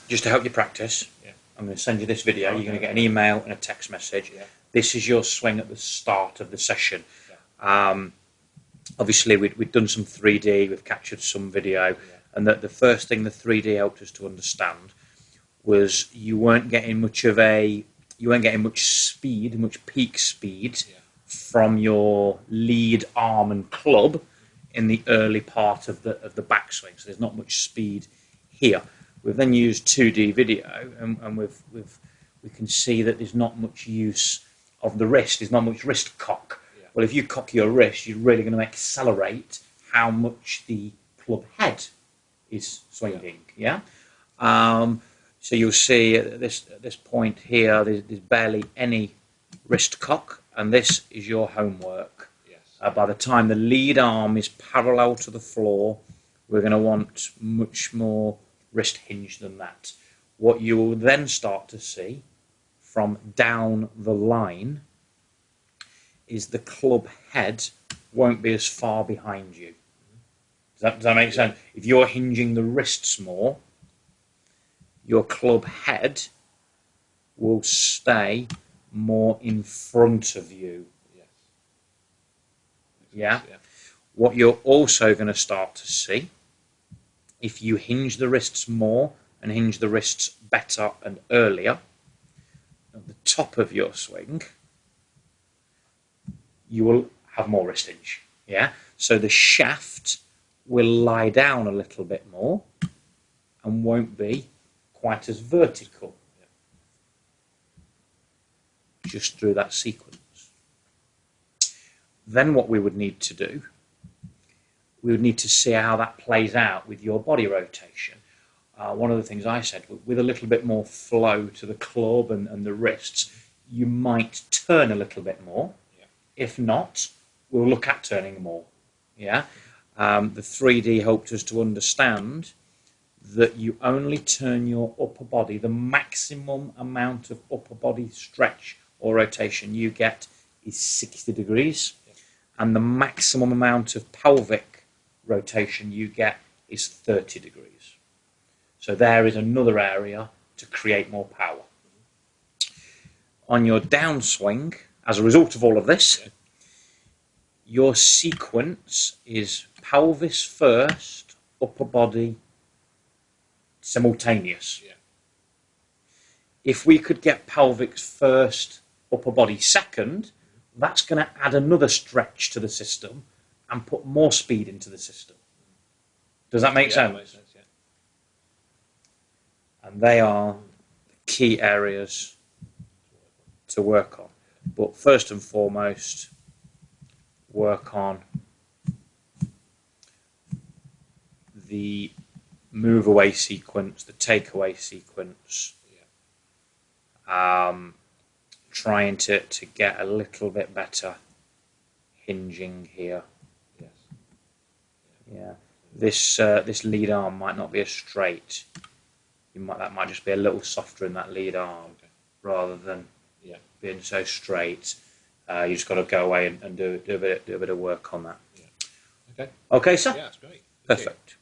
just to help you practice, I'm going to send you this video. You're going to get an email and a text message. This is your swing at the start of the session. Obviously, we've done some 3D, we've captured some video, and that the first thing the 3D helped us to understand was you weren't getting much speed, much peak speed from your lead arm and club in the early part of the backswing. So there's not much speed here. We've then used 2D video, and we can see that there's not much use of the wrist. There's not much wrist cock. Well, if you cock your wrist, you're really going to accelerate how much the club head is swinging. So you'll see at this point here, there's barely any wrist cock, and this is your homework. By the time the lead arm is parallel to the floor, we're going to want much more wrist hinge than that. What you will then start to see from down the line is the club head won't be as far behind you. Does that make sense? If you're hinging the wrists more, your club head will stay more in front of you. What you're also going to start to see, if you hinge the wrists more and hinge the wrists better and earlier, at the top of your swing, you will have more wrist hinge. So the shaft will lie down a little bit more and won't be quite as vertical just through that sequence. Then what we would need to do, we would need to see how that plays out with your body rotation. One of the things I said, with a little bit more flow to the club and the wrists, you might turn a little bit more. If not, we'll look at turning more. The 3D helped us to understand that you only turn your upper body, the maximum amount of upper body stretch or rotation you get is 60 degrees, and the maximum amount of pelvic rotation you get is 30 degrees. So there is another area to create more power. On your downswing, as a result of all of this, your sequence is pelvis first, upper body simultaneous. If we could get pelvic first, upper body second, that's going to add another stretch to the system and put more speed into the system. Does that make sense? That makes sense, And they are the key areas to work on. But first and foremost, work on the move away sequence, the takeaway sequence, trying to get a little bit better hinging here. This lead arm might not be as straight. That might just be a little softer in that lead arm rather than being so straight. You just got to go away and do a bit of work on that. Okay, sir? Yeah, that's great. Perfect.